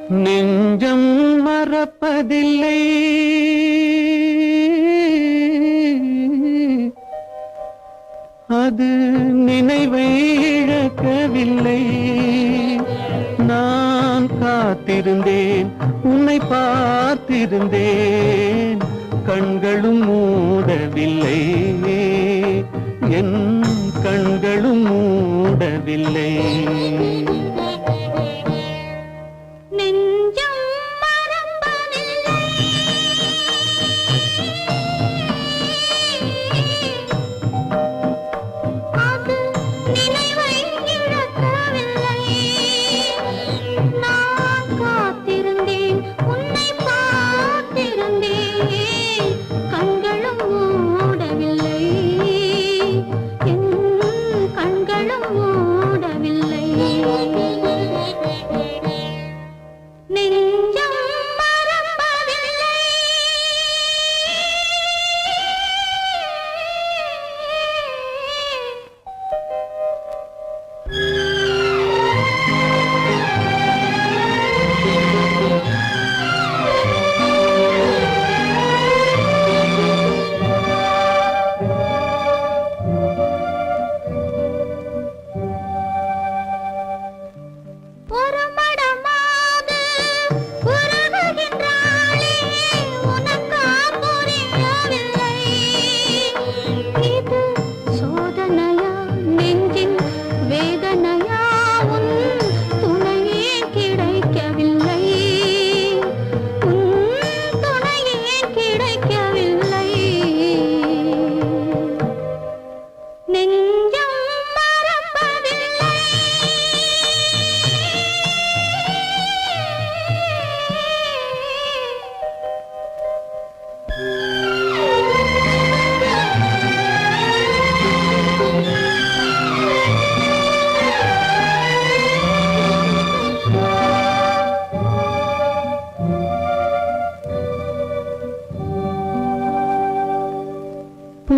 நெஞ்சம் மறப்பதில்லை, அது நினைவை இழக்கவில்லை. நான் காத்திருந்தேன், உன்னை பார்த்திருந்தேன், கண்களும் மூடவில்லை, என் கண்களும் மூடவில்லை.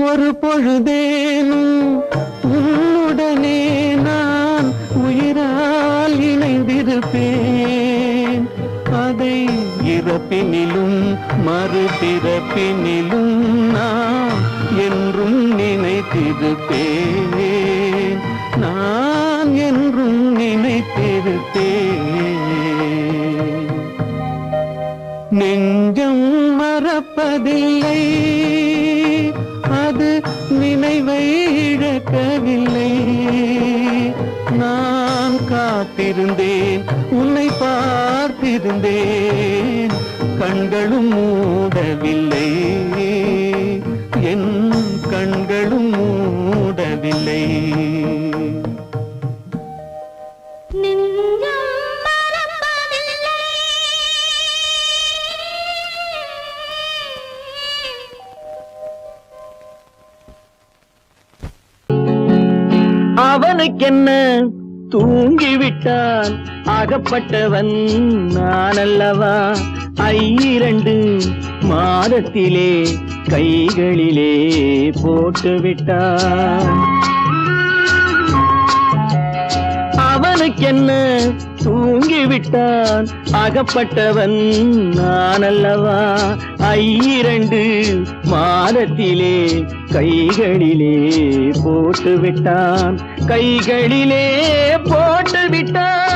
ஒரு பொழுதேனும் உன்னுடனே நான் உயிரால் இணைந்திருப்பேன். அதை இறப்பினிலும் மறுபிறப்பினிலும் நான் என்றும் நினைத்திருப்பேன், நான் என்றும் நினைத்திருப்பேன். நெஞ்சம் மறப்பதில்லை, அது நினைவை இழக்கவில்லை. நான் காத்திருந்தேன், உன்னை பார்த்திருந்தேன், கண்களும் மூடவில்லை, என் கண்களும் மூடவில்லை. அவனுக்கென்ன தூங்கிவிட்டான், அகப்பட்டவன் நான் அல்லவா. 2 மாதத்திலே கைகளிலே போட்டுவிட்டான். அவனுக்கென்ன தூங்கிவிட்டான், அகப்பட்டவன் நான் அல்லவா. 2 மாதத்திலே கைகளிலே போட்டுவிட்டான், கைகளிலே போட்டுவிட்டான்.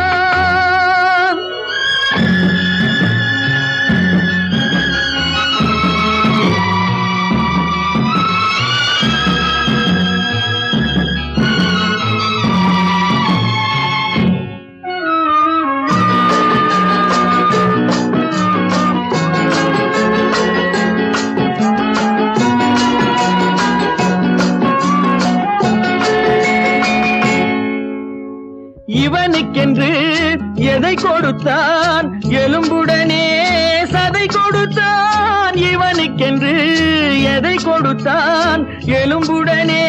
இவனுக்கென்று எதை கொடுத்தான், எலும்புடனே சதை கொடுத்தான். இவனுக்கென்று எதை கொடுத்தான், எலும்புடனே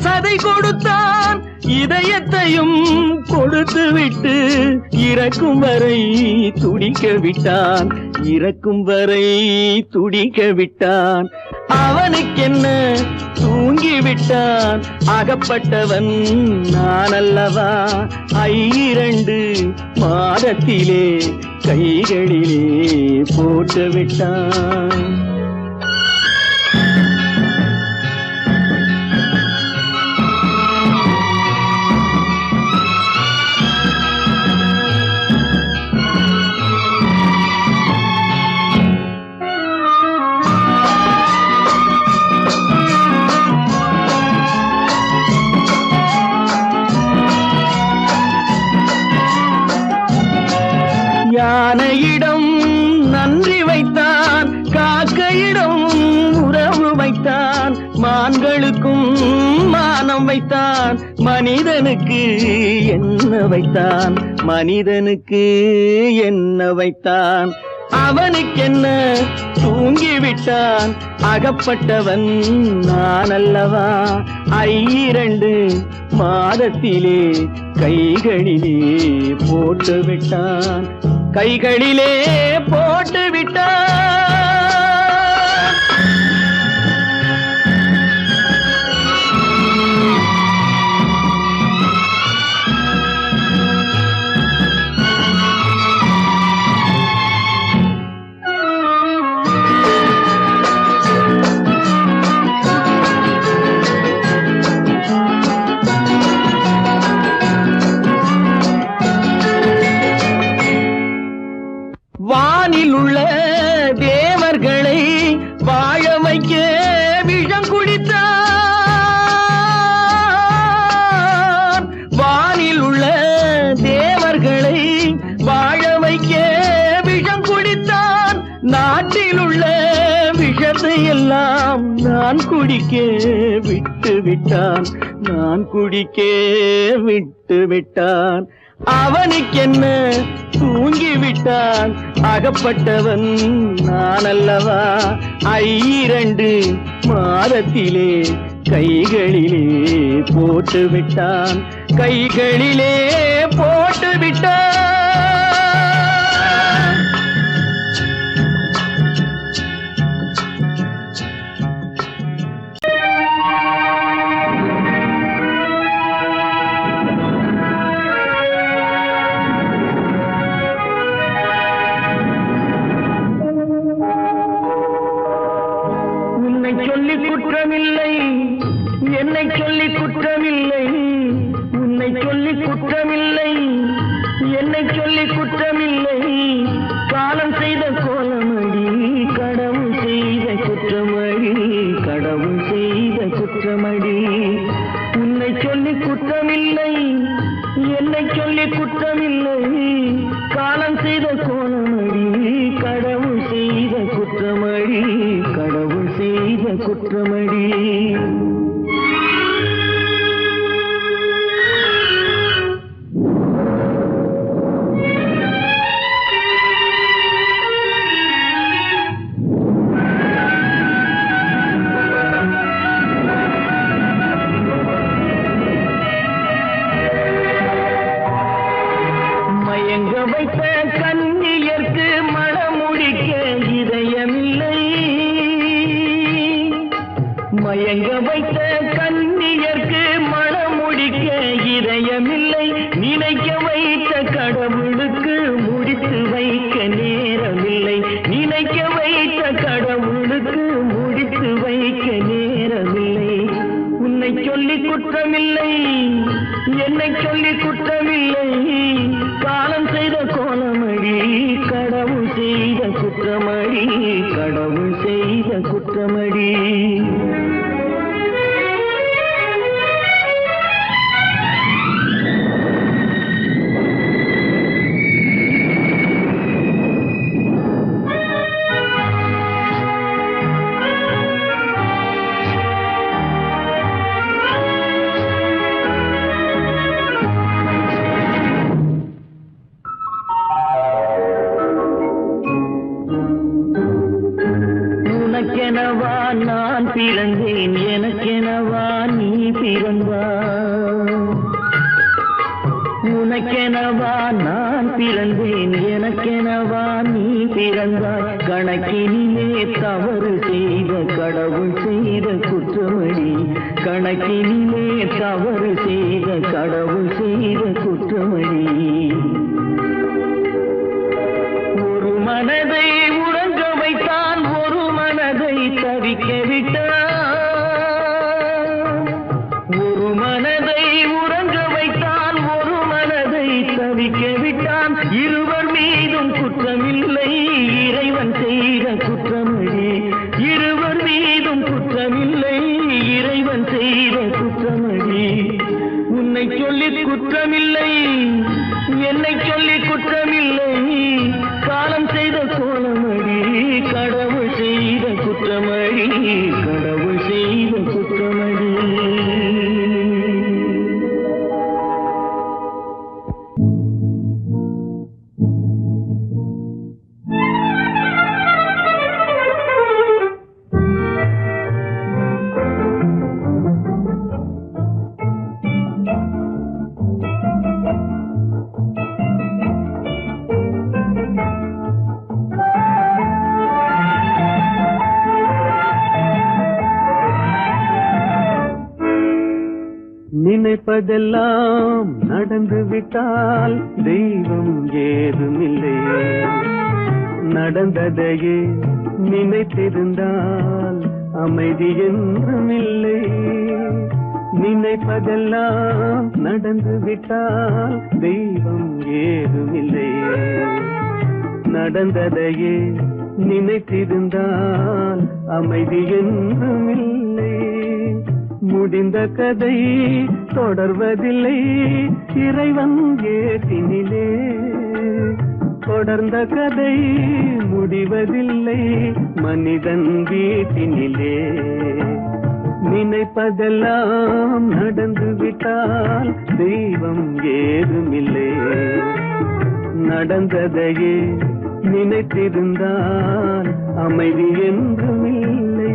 சதை கொடுத்தான். இதயத்தையும் கொடுத்து விட்டு இறக்கும் வரை துடிக்க விட்டான், இறக்கும் வரை துடிக்க விட்டான். அவனுக்கென்ன தூங்கி விட்டான், அகப்பட்டவன் நான் அல்லவா. 2 மாதத்திலே கைகளிலே போட்டு விட்டான். யானையிடம் நன்றி வைத்தான், காக்கையிடம் உறவு வைத்தான், மான்களுக்கும் மானம் வைத்தான், மனிதனுக்கு என்ன வைத்தான், மனிதனுக்கு என்ன வைத்தான். அவனுக்கென்ன தூங்கிவிட்டான், அகப்பட்டவன் நான் அல்லவா. 2 மாதத்திலே கைகளிலே போட்டு விட்டான், கைகளிலே போட்டு விட்டான். வானில் உள்ள தேவர்களை வாழ வைக்க விஷம் குடித்தான். வானில் உள்ள தேவர்களை வாழ வைக்க விஷம் குடித்தான். நாட்டில் உள்ள விஷத்தை எல்லாம் நான் குடிக்க விட்டு விட்டான், நான் குடிக்க விட்டு விட்டான். அவனுக்கென்ன தூங்கிவிட்டான், அகப்பட்டவன் நான் அல்லவா. 2 மாதத்திலே கைகளிலே போட்டு விட்டான், கைகளிலே போட்டு விட்டான். சொல்லி குற்றமில்லை, என்னை சொல்லி குற்றமில்லை, உன்னை சொல்லி குற்றமில்லை, என்னை சொல்லி குற்றமில்லை. காலம் செய்த கோலமடி, கடவுள் செய்த குற்றமடி, கடவுள் செய்த குற்றமடி. உன்னை சொல்லி குற்றமில்லை, என்னை சொல்லி குற்றமில்லை. காலம் செய்த கோலமடி, கடவுள் செய்த குற்றமடி, கடவுள் செய்த குற்றமடி. மயங்க வைத்த கண்ணியர்க்கு மணமுடிக்க இதயமில்லை, மயங்க வைத்த கண்ணியர்க்கு மணமுடிக்க இதயமில்லை. நினைக்க வைத்த கடவுளுக்கு முடித்து வைக்க நேரமில்லை, நினைக்க வைத்த கடவுளுக்கு முடித்து வைக்க நேரமில்லை. உன்னை சொல்லி குற்றமில்லை, என்னை சொல்லி குற்றமில்லை. காலம் செய்த கோலமடி, கடவுள் செய்த குற்றமடி, கடவுள் செய்த குற்றமடி. உனக்கெனவா நான் பிறந்தேன், எனக்கெனவா நீ பிறந்தாய். உனக்கெனவா நான் பிறந்தேன், எனக்கெனவா நீ பிறந்தாய். கணக்கினிலே தவறு செய்த கடவுள் செய்த குற்றமடி, கணக்கினிலே தவறு செய்த கடவுள் செய்த குற்றமடி. ஒரு மனதை உறங்க வைத்தான், ஒரு மனதை தவிக்க விட்டான். ஒரு மனதை உறங்க வைத்தான், ஒரு மனதை தவிக்க விட்டான். இருவர் மீதும் குற்றமில்லை, இறைவன் செய்த குற்றமடி. இருவர் மீதும் குற்றமில்லை, இறைவன் செய்த குற்றமடி. உன்னை சொல்லி குற்றமில்லை, என்னை சொல்லி குற்றமில்லை, காலம் செய்த கோலமடி. கடவுள் செய்த குற்றமடி, கடவுள் செய்த குற்றமடி. நினைப்பதெல்லாம் நடந்து விட்டால் தெய்வம் ஏதுமில்லை, நடந்ததையே நினைத்திருந்தால் அமைதி என்றுமில்லை. நினைப்பதெல்லாம் நடந்து விட்டால் தெய்வம் ஏதுமில்லை, நடந்ததையே நினைத்திருந்தால் அமைதி என்றுமில்லை. முடிந்த கதை தொடர்வதில்லை, இறைவன் ஏற்றினிலே. தொடர்ந்த கதை முடிவதில்லை, மனிதன் வீட்டினிலே. நினைப்பதெல்லாம் நடந்து விட்டால் தெய்வம் ஏதுமில்லை, நடந்ததையே நினைத்திருந்தால் அமைதி என்றுமில்லை.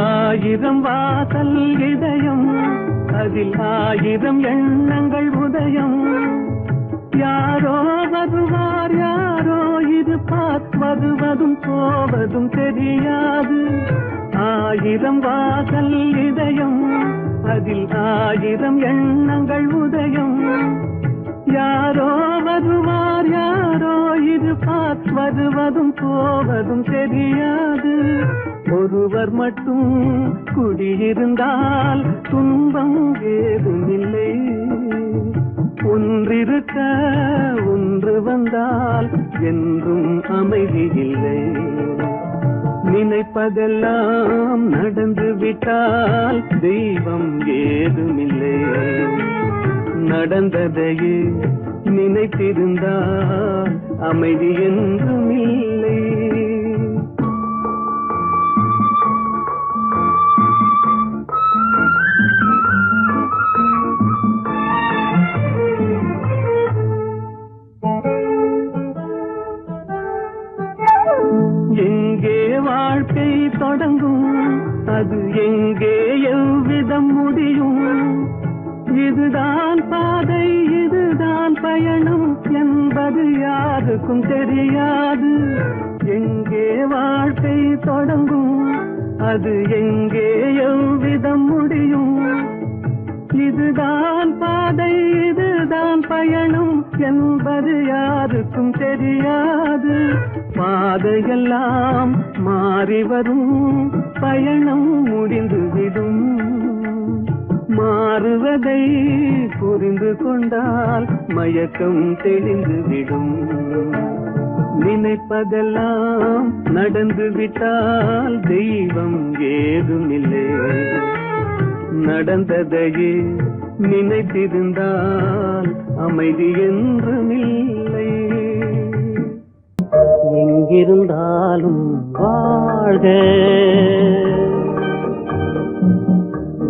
ஆயிரம் வாசல் இதயம், அதில் ஆயிரம் எண்ணங்கள் உதயம். யாரோ வருவார், யாரோ இருப்பார், வருவதும் போவதும் தெரியாது. ஆயிரம் வாசல் இதயம், அதில் ஆயிரம் எண்ணங்கள் உதயம். யாரோ வருவார், யாரோ இருப்பார், வருவதும் போவதும் தெரியாது. ஒருவர் மட்டும் குடியிருந்தால் துன்பம் ஏதுமில்லை, ஒன்றிருக்க ஒன்று வந்தால் என்றும் அமைதி இல்லை. நினைப்பதெல்லாம் நடந்து விட்டால் தெய்வம் ஏதுமில்லை, நடந்ததையே நினைத்திருந்தால் அமைதி என்றுமில்லை. எங்கே வாழ்க்கை தொடங்கும், அது எங்கே எவ்விதம் முடியும்? இதுதான் பாதை, இதுதான் பயணம் என்பது யாருக்கும் தெரியாது. எங்கே வாழ்க்கை தொடங்கும், அது எங்கே எவ்விதம் முடியும்? இதுதான் பாதை, இதுதான் பயணம் என்பது யாருக்கும் தெரியாது. பாதையெல்லாம் மாறி வரும், பயணம் முடிந்துவிடும். மாறுவதை புரிந்து கொண்டால் மயக்கம் தெளிந்துவிடும். நினைப்பதெல்லாம் நடந்து விட்டால் தெய்வம் ஏதுமில்லை, நடந்ததையே நினைத்திருந்தால் அமைதி என்றுமில்லை. எங்கிருந்தாலும் வாழ்க,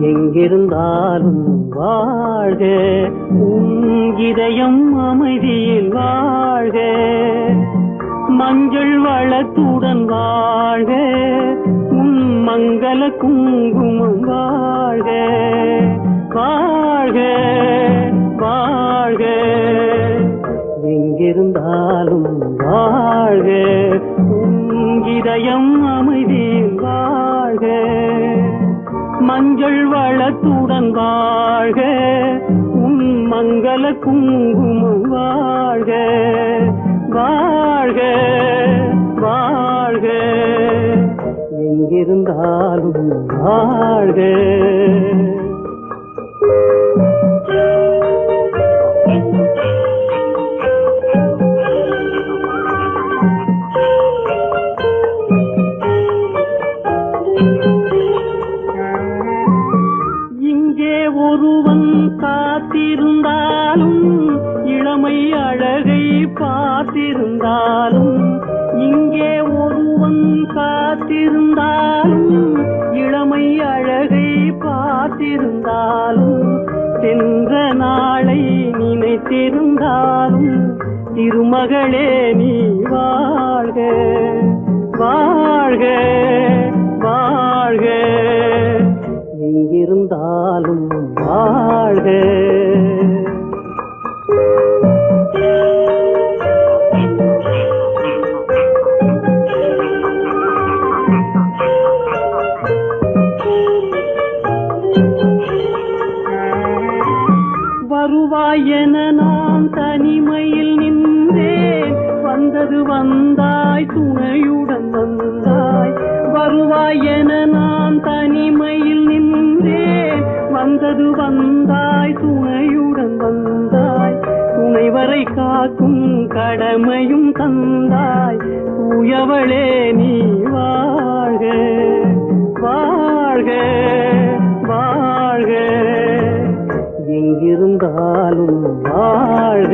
எங்கே எங்கிருந்தாலும் வாழ்க, உன் இதயம் அமைதியில் வாழ்க, மஞ்சள் வளத்துடன் வாழ்க, உன் மங்கள குங்குமம் வாழ்க, வாழ்க வாழ்க. எங்கிருந்தாலும் வாழ்க, உன் இதயம் அமைதியில் வாழ்க, மஞ்சள் வளத்துடன் வாழ்க, உன் மங்கள குங்குமம் வாழ்க, வாழ்க வாழ்க. எங்கிருந்தாலும் வாழ்க. இங்கே ஒருவன் காத்திருந்தாலும், இளமை அழகை பார்த்திருந்தாலும், இங்கே ஒருவன் காத்திருந்தாலும், இளமை அழகை பார்த்திருந்தாலும், சென்ற நாளை நினைத்திருந்தாலும், திருமகளே நீ வாழ்க, வாழ்க வாழ்க. எங்கிருந்தாலும் வாழ்க. வருவாய் என நான் தனிமையில் நின்றேன், வந்தது வந்தாய் துணையுடன் வந்தாய். வருவாய் என நான் தனிமையில் நின்றேன், வந்தது வந்தாய் துணையுடன் வந்தாய். துணைவரை காக்கும் கடமையும் தந்தாய், தூயவளே நீ வாழ்க, வாழ்க வாழ்க. எங்கிருந்தாலும் வாழ்க.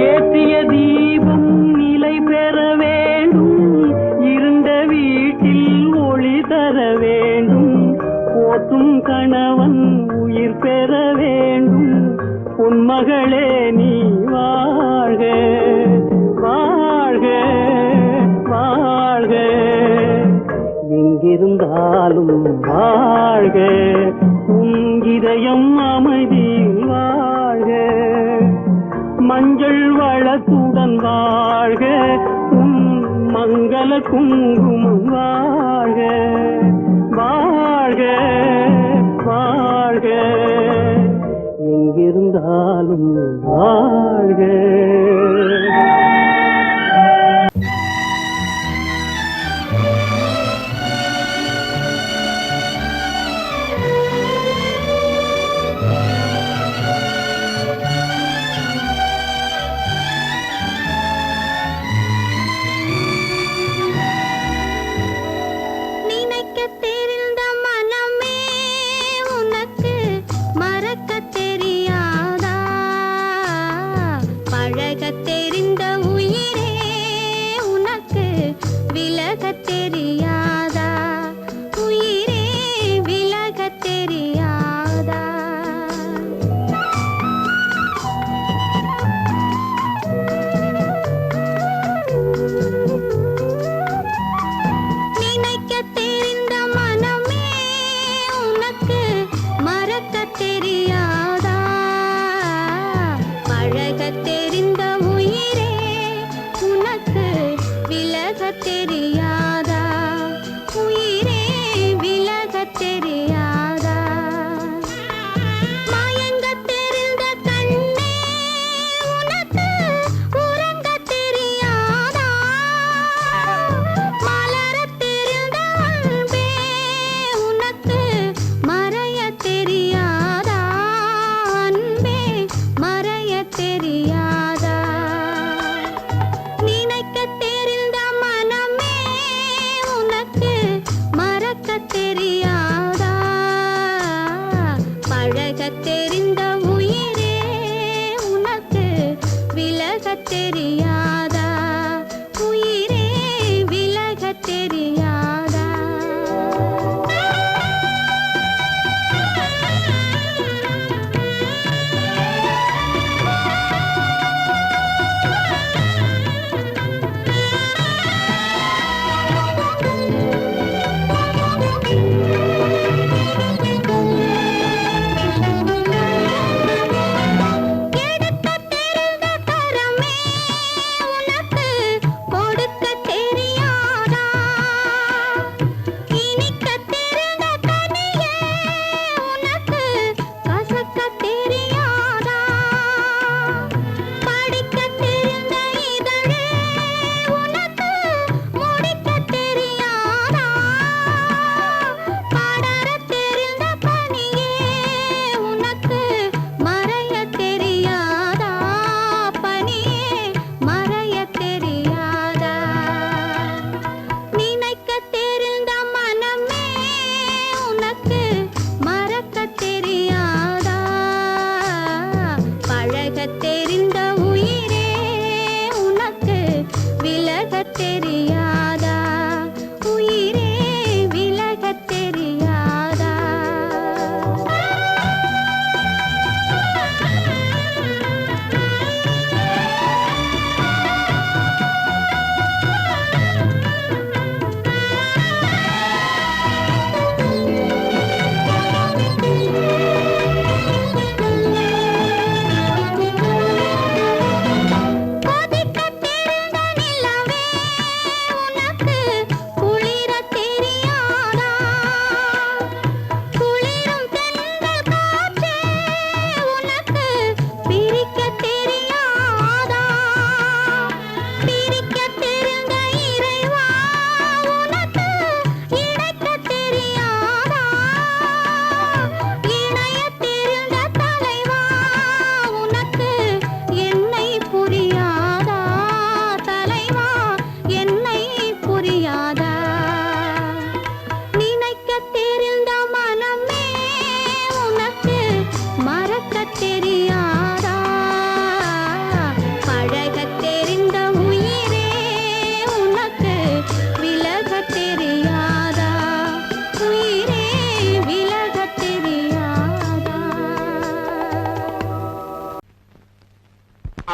ஏற்றிய தீபம் நிலை பெற வேண்டும், இருண்ட வீட்டில் ஒளி தர வேண்டும், போற்றும் கணவன் உயிர் பெற வேண்டும், பொன்மகளே நீ வாழ்க, வாழ்க வாழ்க. எங்கிருந்தாலும் வாழ்க, உன் இதயம் அமைதியில் வாழ்க, மஞ்சள் வளத்துடன் வாழ்க, உன் மங்கள குங்குமம் வாழ்க, வாழ்க வாழ்க. எங்கிருந்தாலும் வாழ்க. தெரியாதா, நினைக்க தெரிந்த மனமே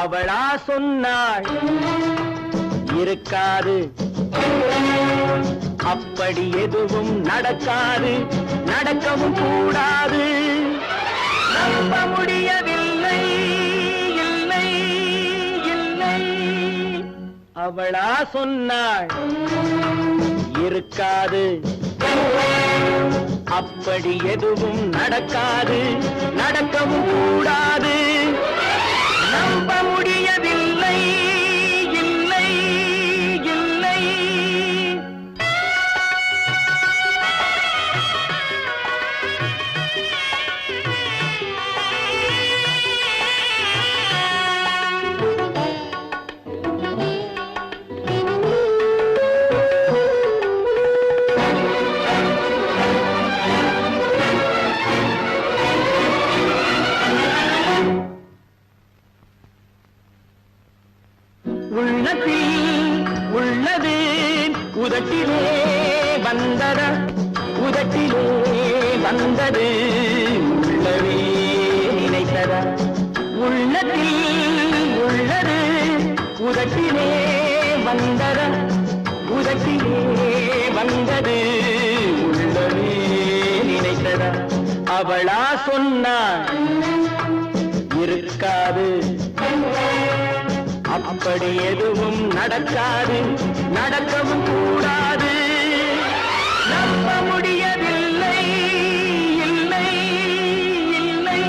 அவளா சொன்னாள் இருக்காது, அப்படி எதுவும் நடக்காது, நடக்கவும் கூடாது. நம்ப முடியவில்லை, இல்லை இல்லை. அவளா சொன்னாள் இருக்காது, அப்படி எதுவும் நடக்காது, நடக்கவும் கூடாது. நம்ப முடியவில்லை, இல்லை இல்லை. உள்ளத்தில் உள்ளது உதட்டிலே வந்தத, உதட்டிலே வந்தது உள்ளவே நினைத்தத. உள்ளத்தில் உள்ளது உதட்டிலே வந்தத, உதட்டிலே வந்தது உள்ளவே நினைத்தத. அவளா சொன்னாள் இருக்காது, அப்படி எதுவும் நடக்காது, நடக்கவும் கூடாது. நம்ப முடியவில்லை, இல்லை இல்லை.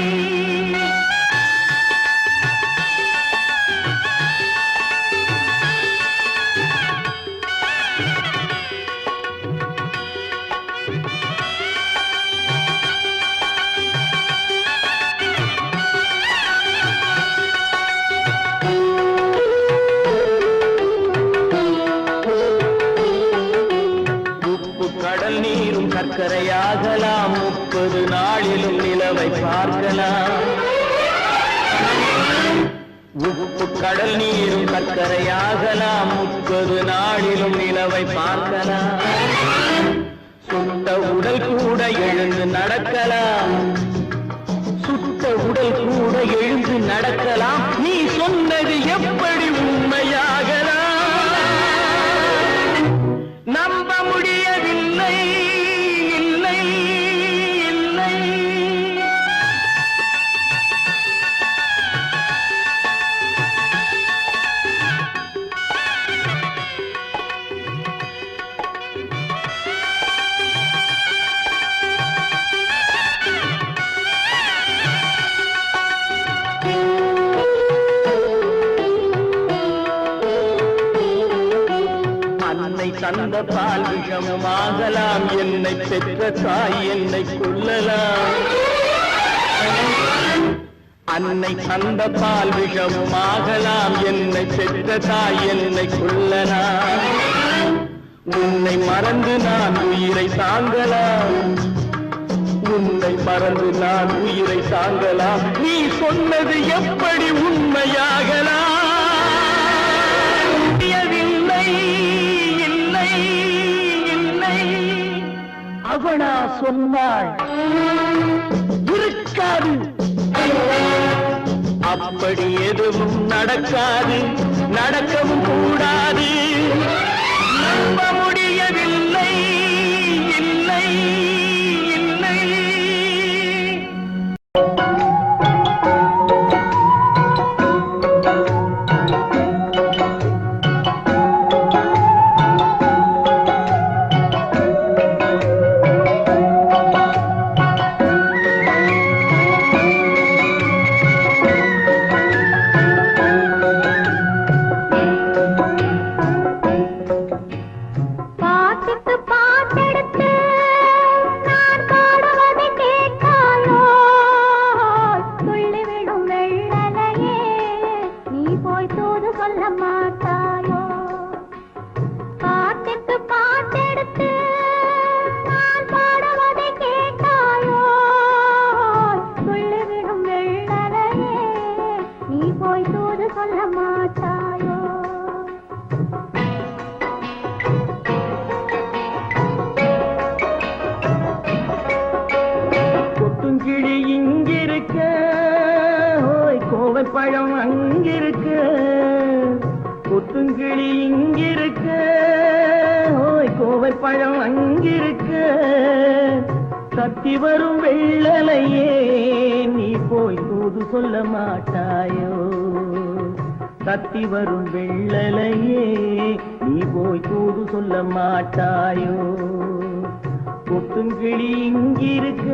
கடல் நீரும் சர்க்கரையாகலாம், 30 நாளிலும் நிலவை பார்க்கலாம். உப்பு கடல் நீரும் சர்க்கரையாகலாம், 30 நாளிலும் நிலவை பார்க்கலாம். சுட்ட உடல் கூட எழுந்து நடக்கலாம், சுட்ட உடல் கூட எழுந்து நடக்கலாம். நீ சொன்னது எப்படி உண்மையாகலாம்? நம்ப முடியவில்லை, இல்லை இல்லை. அன்னை தந்த பால் விஷமாகலாம், என்னை பெற்ற தாய் என்னை கொல்லலாம். அன்னை தந்த பால் விஷமாகலாம், என்னை பெற்ற தாய் என்னை கொல்லலாம். உன்னை மறந்து நான் உயிரை தாங்கலாம், உன்னை மறந்து நான் உயிரை தாங்கலாம். நீ சொன்னது எப்படி உண்மையாகலாம்? இல்லை இல்லை. அவளா சொன்னாள் இருக்காது, அப்படி எதுவும் நடக்காது, நடக்கவும் கூடாது. நம்ப முடியவில்லை, இல்லை இல்லை. கோவை பழம் அங்கிருக்க, கொத்துங்கிளி இங்கிருக்க, ஓய் கோவை பழம் அங்கிருக்க, தத்தி வரும் வெள்ளலையே நீ போய் தூது சொல்ல மாட்டாயோ, தத்தி வரும் வெள்ளலையே நீ போய் தூது சொல்ல மாட்டாயோ, கொத்துங்கிளி இங்கிருக்க,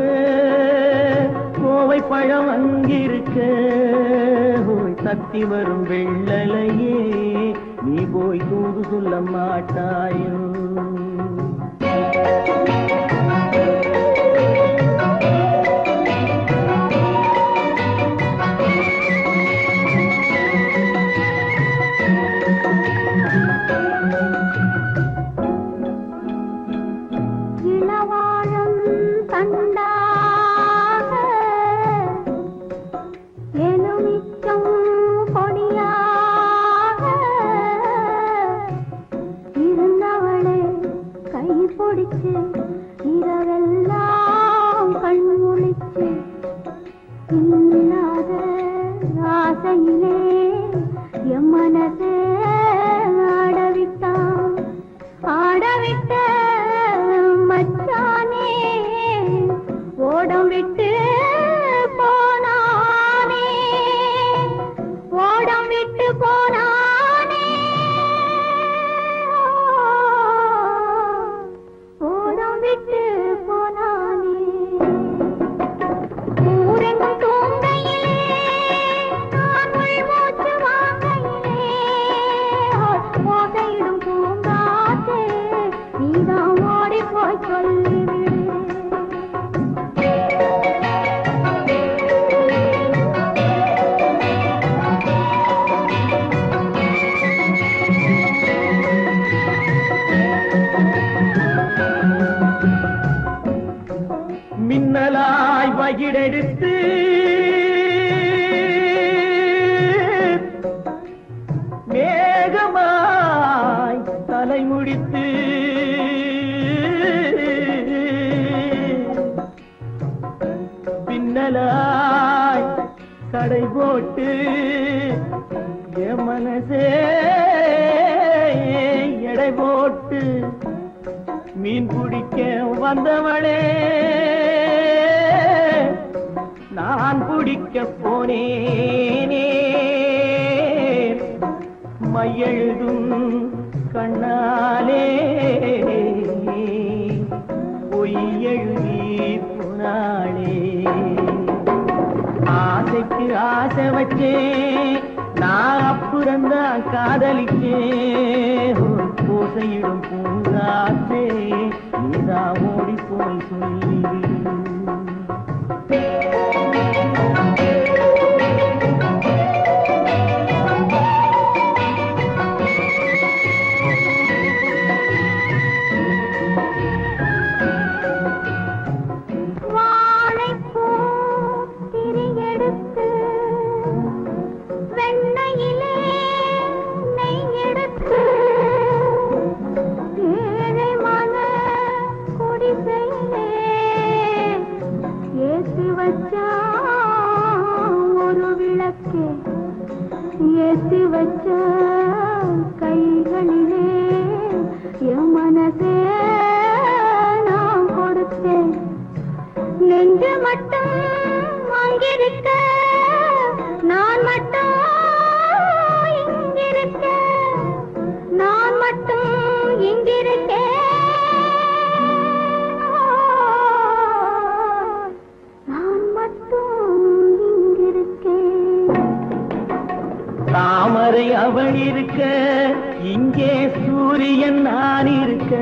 கோவை பழம் அங்கிருக்க, ஓய் தத்தி வரும் வெள்ளலையே நீ போய் தூது சொல்ல மாட்டாயோ. இரவெல்லாம் கண்முழிச்சு இல்லாத ஆசையிலே என் மனசே ஆடவிட்டான், ஆடவிட்ட மச்சானே ஓடம் விட்டு போனானே, ஓடம் விட்டு போனானே, ஓடம் விட்டு போனானே. ஊரெங்கும் தூங்கையிலே நான் உள்மூச்சு வாங்கையிலே ஓசையிடும் பூங்காற்றே நீதான் ஓடி போய் சொல்லிவிடு. மின்னலாய் வகிடெடுத்து மேகமாய் தலைமுடித்து பின்னலாய் கடை போட்டு என் மனசே எடை போட்டு மீன் பிடிக்க வந்தவளே நான் பிடிக்க போனேனே, மையெழுதும் கண்ணாலே பொய் எழுதி போனாளே. ஆசைக்கு ஆசை வச்சேன் நான் அப்புறந்தான் காதலிச்சேன், பூசையிடும் பூங்காற்றே நீதான் ஓடி போய் சொல்லிவிடு. ஒரு விளக்கே ஏற்றி வச்ச கைகளிலே என் மனசே நான் கொடுத்தேன், நெஞ்சு மட்டும் அங்கிருக்க நான் மட்டும் இங்கிருக்க, நான் மட்டும் இங்கிருக்கேன், தாமரை அவள் இருக்க இங்கே சூரியன் நான் இருக்க,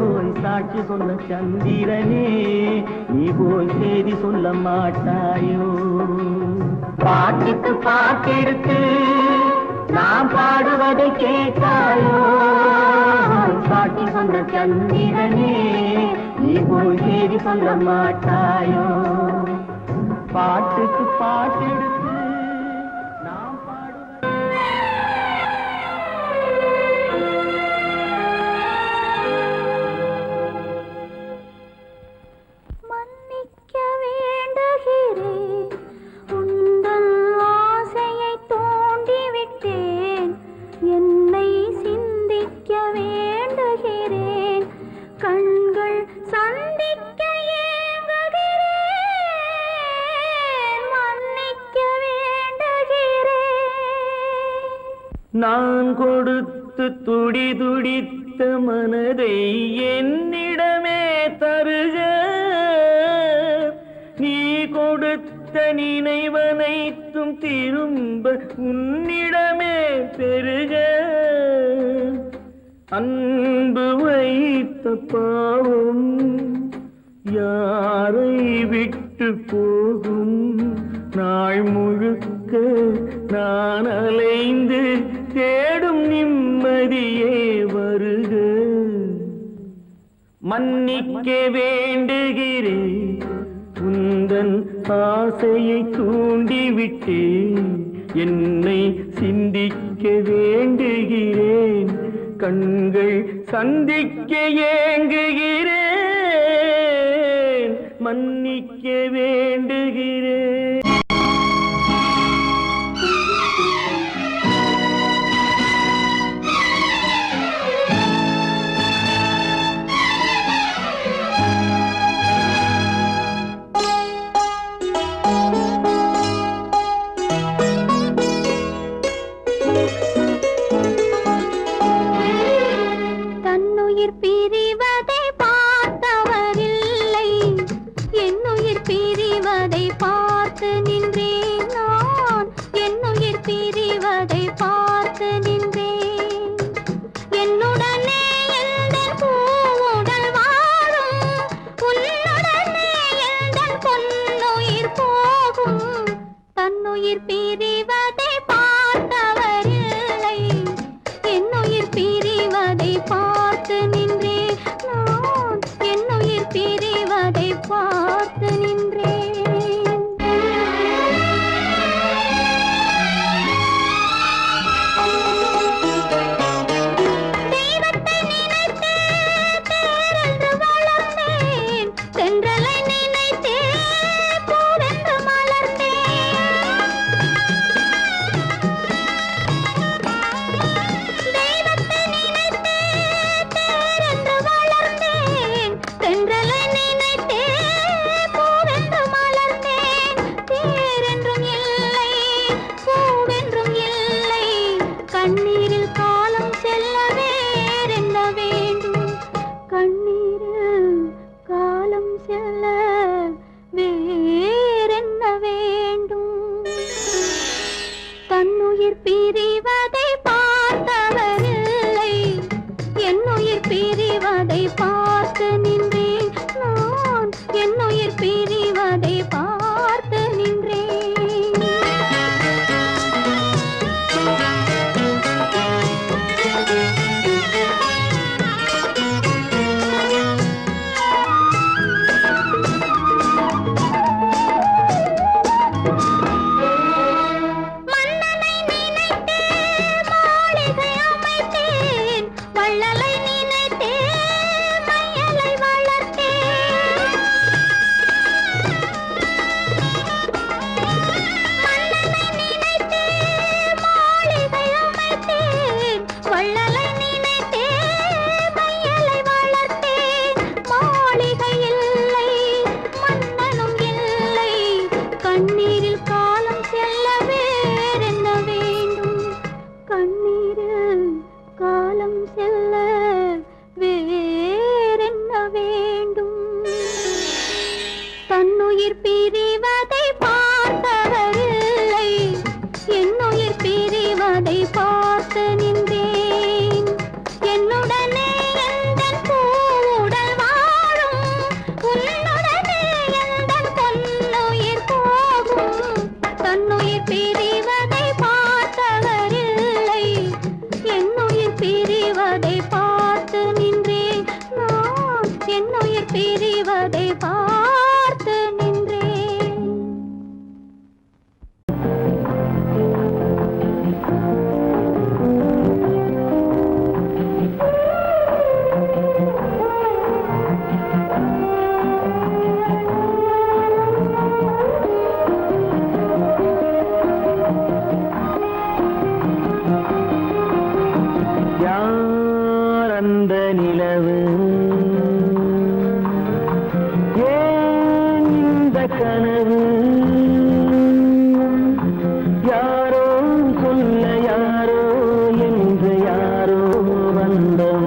ஓய் சாட்சி சொன்ன சந்திரனே நீ போய் செய்தி சொல்ல மாட்டாயோ, பாட்டுக்கு பாட்டெடுத்து நான் பாடுவதை கேட்டாயோ, சாட்சி சொன்ன சந்திரனே நீ போய் செய்தி சொல்ல மாட்டாயோ, பாட்டுக்கு பாட்டெடுத்து மன்னிக்க வேண்டுகிறேன் உந்தன் நான் கொடுத்து துடி துடித்த மனதை என்னிடமே தருக, நீ கொடுத்த நினைவனைத்தும் திரும்ப உன்னிடமே பெருக. அன்பு வைத்த பாவம் யாரை விட்டு போகும், நாள் முழுக்க நான் அலைந்து தேடும் நிம்மதியே வருக. மன்னிக்க வேண்டுகிறேன், உந்தன் ஆசையை தூண்டிவிட்டேன், என்னை சிந்திக்க வேண்டுகிறேன், கண்கள் சந்திக்க ஏங்குகிறேன், மன்னிக்க வேண்டுகிறேன்.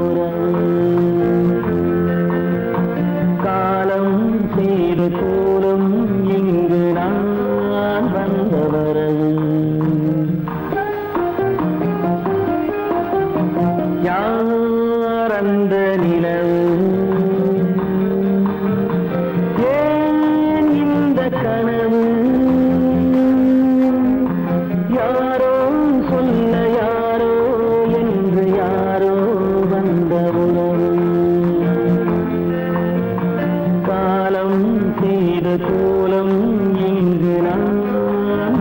உறவு காலம் செய்த கோலம் இங்கு நான் வந்த வரவு யார் அந்த நிலவு ஏன் இந்த கனவு யாரோ சொல்ல யாரோ என்று யாரோ வந்த உறவு காலம் செய்த கோலம் இங்கு நான்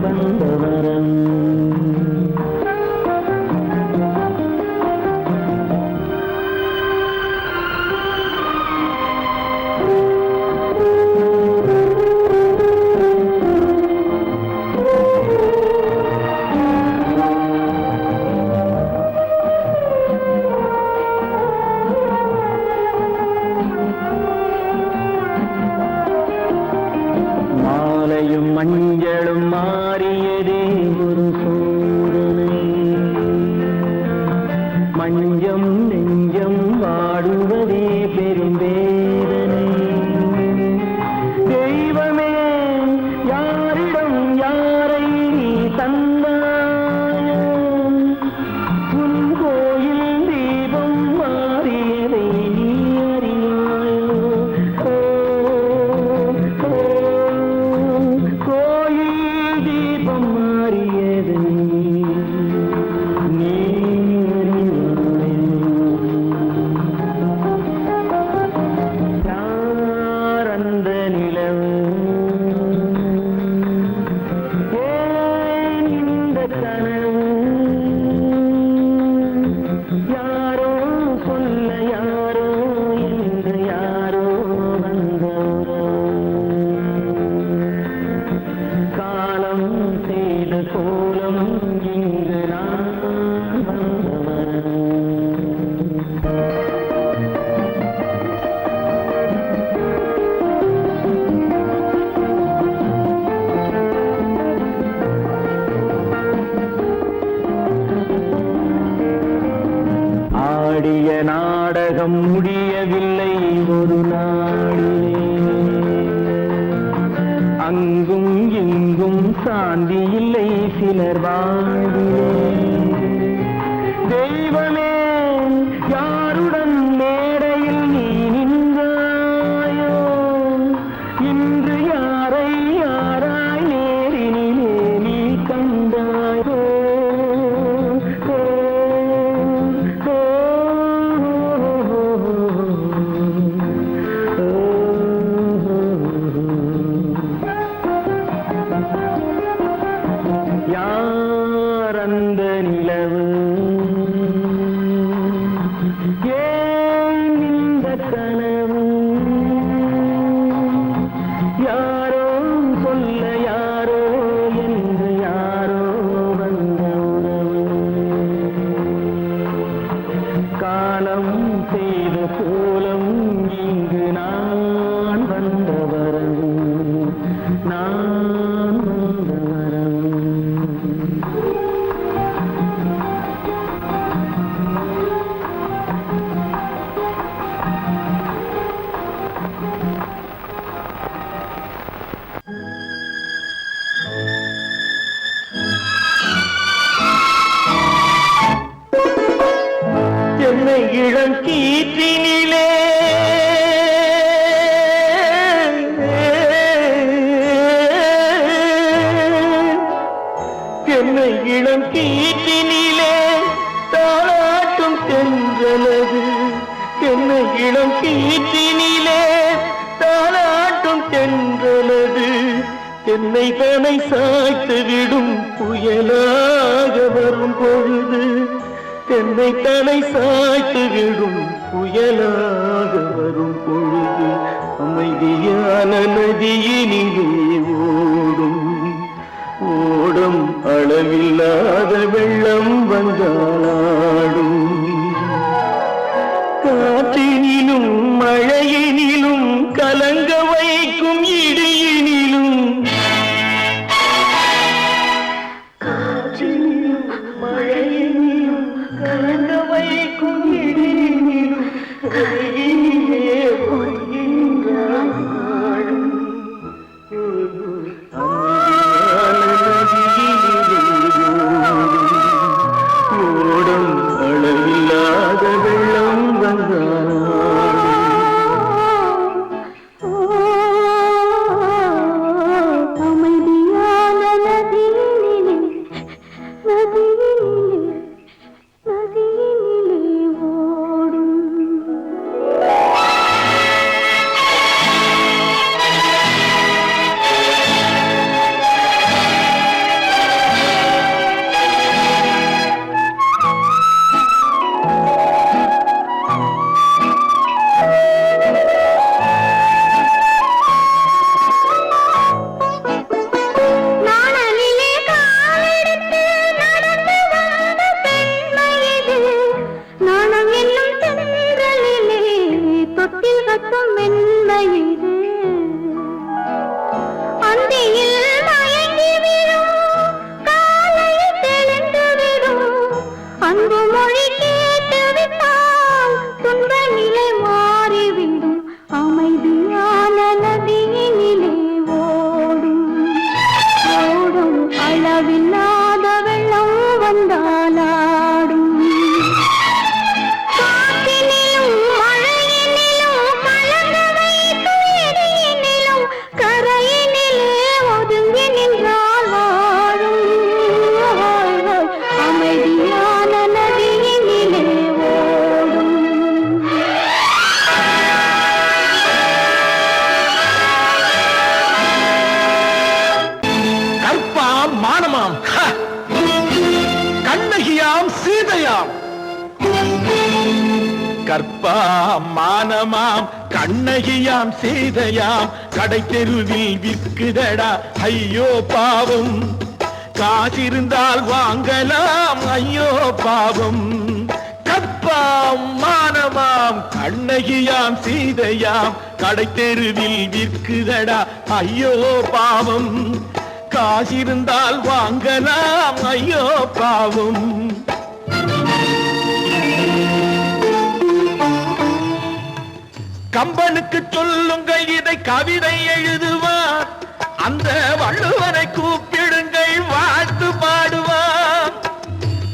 வந்த வரம் மாலையும் மஞ்சளும் மாறியதே ஒரு சோதனை மஞ்சம் நெஞ்சம் வாடுவதே பெரும் வேதனை தெய்வமே யாரிடம் யாரை நீ தந்தாயோ உன் கோயில் தீபம் மாறியதை நீ அறியாயோ கோயில் தீபம் மாறியதை நீ யார் அந்த நிலவு ஏன் இந்த கனவு யாரோ சொல்ல யாரோ என்று யாரோ வந்த காலம் செய்த கோலம் இங்கு நான் வந்தவர் ஆடிய நாடகம் முடியவில்லை ஒரு நாளிலே அங்கும் இங்கும் சாந்தி இல்லை சிலர் வாழ்விலே தெய்வமே யாருடன் மேடையில் நீ நின்றாயோ இன்று யாரை யாராய் நேரினிலே நீ கண்டாயோ யார் அந்த நிலவு ஏன் இந்த கனவு யாரோ சொல்ல யாரோ என்று யாரோ வந்த உறவு காலம் செய்த கோலம் இங்கு நான் வந்த வரவு நான் வந்த வரவு என்னை இளம் கீற்றினிலே என்னை இளம் கீற்றினிலே தாளாட்டும் தென்றலது என்னை இளம் கீற்றினிலே தாளாட்டும் தென்றலது என்னை தனை சாய்த்து விடும் புயலாக வரும் பொழுது என்னை தலை சாய்த்து விடும் புயலாக வரும் பொழுது அமைதியான நதியினிலே ஓடும் ஓடும் அளவில்லாத வெள்ளம் வந்தாடும் காற்றினிலும் மழையினிலும் கலங்க வைக்கும் இடியினிலும் காற்றினிலும் மழையினிலும் கலங்க வைக்கும் இடியினிலும் கரையினிலே வருகின்றாள் வாழும் ஓடம் அளவில்லாத வெள்ளம் வந்தாள் அமைதியான நதியினிலே ஓடும் நாணலிலே காலெடுத்து நடந்து வந்த பெண்மையது நாணம் என்னும் தென்றலிலே தொட்டில் கட்டும் மென்மையது அந்தியில் மயங்கி விடும் காலையில் தெளிந்து விடும் அன்பு மொழி கேட்டு விட்டால் துன்ப நிலை மாறிவிடும் அமைதியான நதியினிலே ஓடும் ஓடும் அளவில்லாத வெள்ளம் வந்தாலாடும் காற்றினிலும் மழையினிலும் கலங்க வைக்கும் இடியினிலும் கரையினிலே ஒதுங்கி நின்றால் வாழும் அமைதியான நதியினிலே ஓடும் கற்பாம் மானமாம் கண்ணகியாம் சீதையாம் கற்பாம் மானமாம் கண்ணகியாம் சீதையாம் கடை தெருவில் விற்குதடா ஐயோ பாவம் காசிருந்தால் வாங்கலாம் ஐயோ பாவம் கற்பாம் மானமாம் கண்ணகியாம் சீதையாம் கடை தெருவில் விற்குதடா ஐயோ பாவம் காசிருந்தால் வாங்கலாம் ஐயோ பாவம் கம்பனுக்கு சொல்லுங்கள் இதை கவிதை எழுதுவார் அந்த வள்ளுவனை கூப்பிடுங்கள் வாழ்த்து பாடுவார்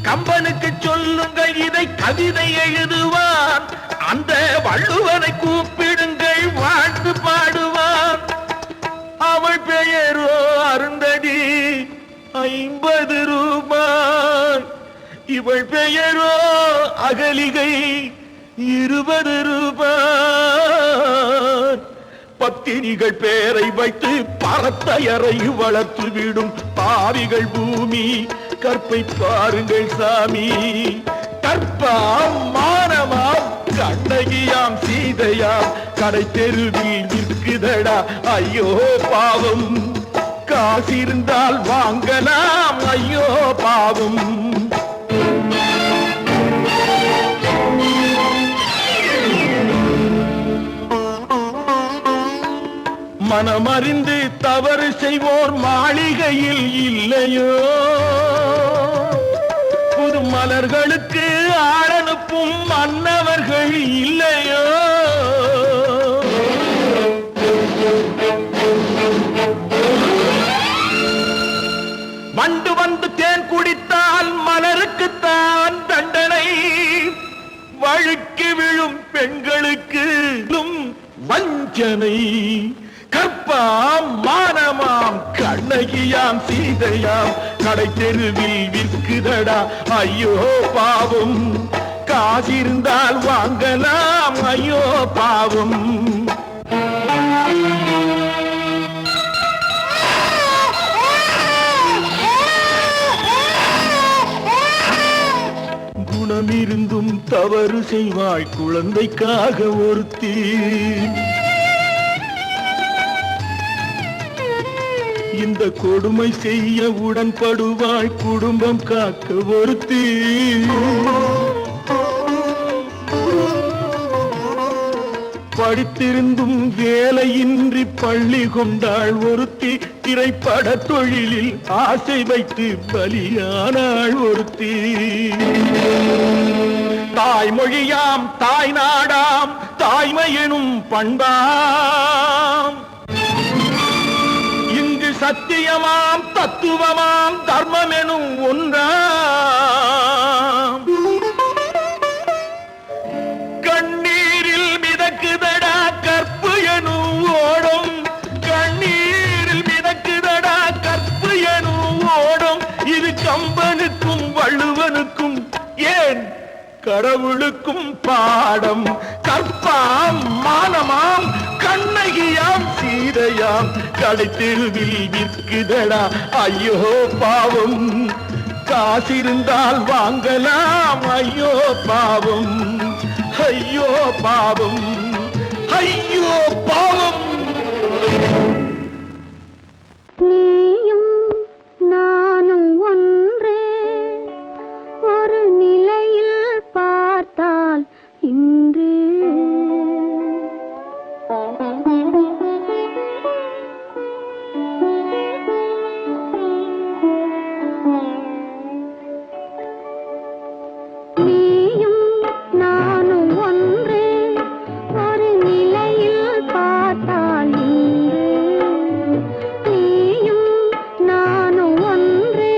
கம்பனுக்கு சொல்லுங்கள் இதை கவிதை எழுதுவார் அந்த வள்ளுவனை கூப்பிடுங்கள் வாழ்த்து பாடுவார் அவள் பெயரோ அருந்ததி 50 ரூபாய் இவள் பெயரோ அகலிகை 20 ரூபாய் பத்தினிகள் பேரை வைத்து பரத்தையரை வளர்த்து விடும் பாவிகள் பூமி கற்பை பாருங்கள் சாமி கற்பாம் மானமாம் கண்ணகியாம் சீதையாம் கடை தெருவில் நிற்குதடா ஐயோ பாவம் காசிருந்தால் வாங்கலாம் ஐயோ பாவம் மனமறிந்து தவறு செய்வோர் மாளிகையில் இல்லையோ புது மலர்களுக்கு ஆளனுப்பும் மன்னவர்கள் இல்லையோ வண்டு வந்து தேன் குடித்தால் மலருக்குத்தான் தண்டனை வழுக்கி விழும் பெண்களுக்கு வஞ்சனை கற்பாம் மானமாம் கண்ணகியாம் சீதையாம் கடை தெருவில் விற்குதடா ஐயோ பாவம் காசிருந்தால் வாங்கலாம் ஐயோ பாவம் குணமிருந்தும் தவறு செய்வாய் குழந்தைக்காக ஒருத்தி இந்த கொடுமை செய்ய உடன்படுவாய் குடும்பம் காக்க ஒருத்தி படித்திருந்தும் வேலையின்றி பள்ளி கொண்டாள் ஒருத்தி திரைப்பட தொழிலில் ஆசை வைத்து பலியானாள் ஒருத்தி தாய்மொழியாம் தாய் நாடாம் தாய்மையெனும் பண்பாம் இங்கு சத்தியமாம் தத்துவமாம் தர்மமெனும் ஒன்றாம் கண்ணீரில் மிதக்குதடா கற்பு எனும் ஓடும் கண்ணீரில் மிதக்குதடா கற்பு எனும் ஓடும் இது கம்பனுக்கும் வள்ளுவனுக்கும் ஏன் கடவுளுக்கும் பாடம் கற்பாம் மானமாம் கண்ணகியாம் சீதையாம் கடைத்தெருவில் விற்குதடா ஐயோ பாவம் காசிருந்தால் வாங்கலாம் ஐயோ பாவம் ஐயோ பாவம் ஐயோ பாவம் நீயும் நானும் ஒன்றே ஒரு நிலையில் பார்த்தால் இன்று நீயும் நானும் ஒன்றே ஒரு நிலையில் பார்த்தால் இன்று நீயும் நானும் ஒன்றே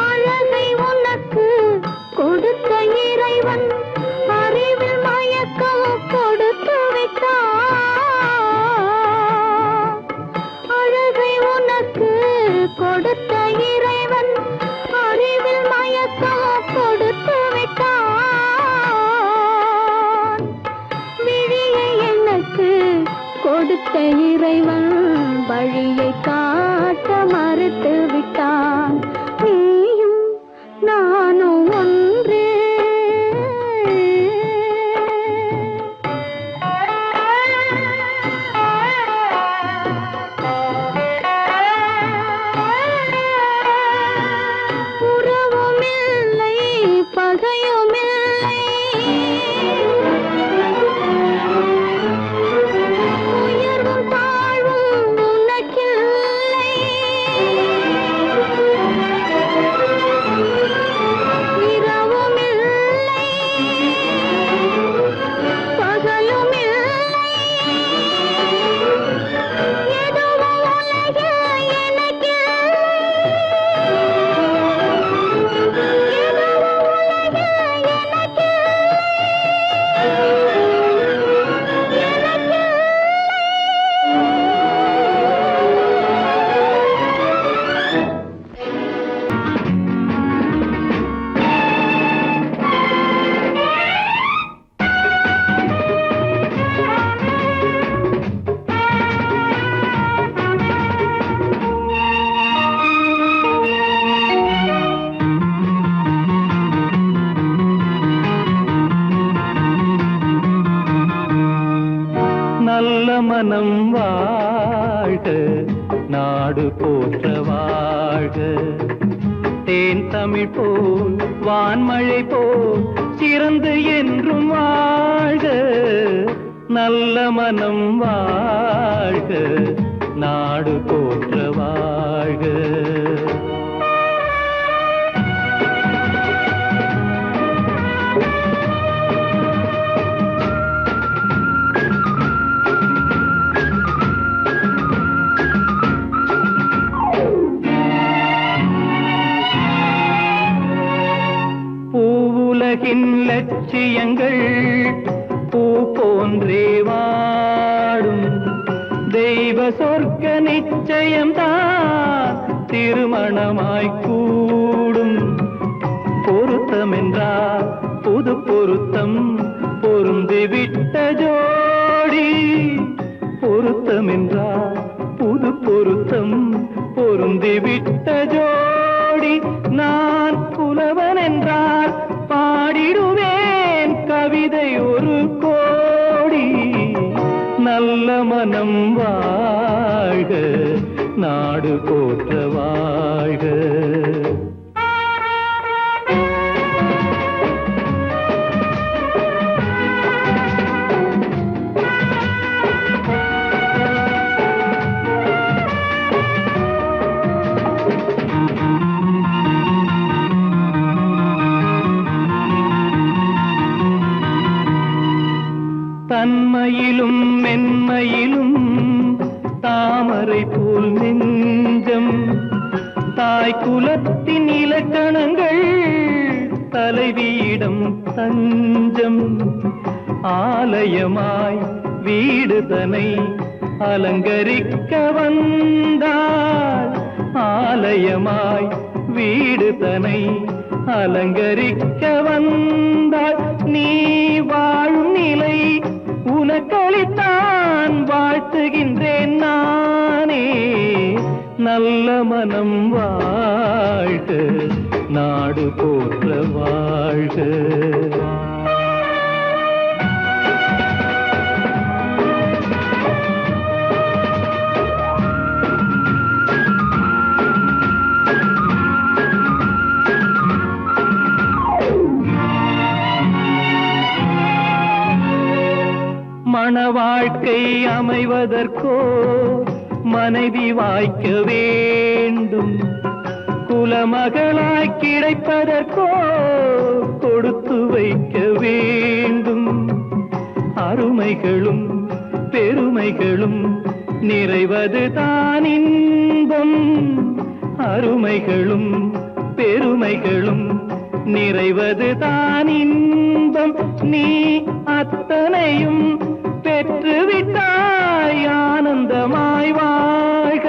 அழகை உனக்கு கொடுத்த இறைவன் அறிவில் மயக்கம் கொடுத்து விட்டான் அழகை உனக்கு கொடுத்த இறைவன் அறிவில் மயக்கம் கொடுத்து விட்டான் விழியை எனக்கு கொடுத்த இறைவன் வழியை காட்ட மறுத்து விட்டான் நீயும் நானும் ஒன்றே உறவுமில்லை பகையுமில்லை உயர்வும் தாழ்வும் உனக்கில்லை இரவுமில்லை பகலுமில்லை எதுவும் உலகில் எனக்கில்லை நல்ல மனம் வாழ்க நாடு போற்ற வாழ்க தேன் தமிழ் போல் வான்மழை போல் சிறந்து என்றும் வாழ்க நல்ல மனம் வாழ்க நாடு போற்ற வாழ்க பூவுலகின் லட்சியங்கள் பூ போன்றே வாடும் தெய்வ சொர்க்க நிச்சயம்தான் திருமணமாய் கூடும் பொருத்தமென்றால் புது பொருத்தம் பொருந்திவிட்ட ஜோடி பொருத்தமென்றால் புது பொருத்தம் பொருந்திவிட்ட ஜோடி நான் புலவன் என்றால் பாடிடுவேன் கவிதை ஒரு கோடி நல்ல மனம் வாழ்க நாடு போற்ற வாழ்க தாமரை போல் நெஞ்சம் தாய் குலத்தின் இலக்கணங்கள் தலைவியிடம் தஞ்சம் ஆலயமாய் வீடுதனை அலங்கரிக்க வந்தாள் ஆலயமாய் வீடுதனை அலங்கரிக்க வந்தாள் நீ வாழும் நிலை உனக்களித்தான் வாழ்த்துகின்றேன் நானே நல்ல மனம் வாழ்க நாடு போற்ற வாழ்க மண வாழ்க்கை அமைவதற்கோ மனைவி வாய்க்க வேண்டும் குலமகளாய் கிடைப்பதற்கோ கொடுத்து வைக்க வேண்டும் அருமைகளும் பெருமைகளும் நிறைவது தான் இன்பம் அருமைகளும் பெருமைகளும் நிறைவது தான் இன்பம் நீ அத்தனையும் பெற்றுவிட்டாய் ஆனந்தமாய் வாழ்க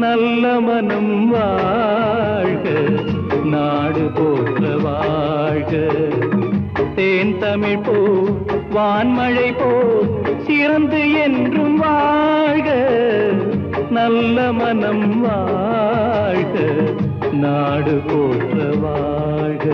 நல்ல மனம் வாழ்க நாடு போற்ற வாழ்க தேன் தமிழ் போ வான்மழை போ சிறந்து என்றும் வாழ்க நல்ல மனம் வாழ்க நாடு போற்ற வாழ்க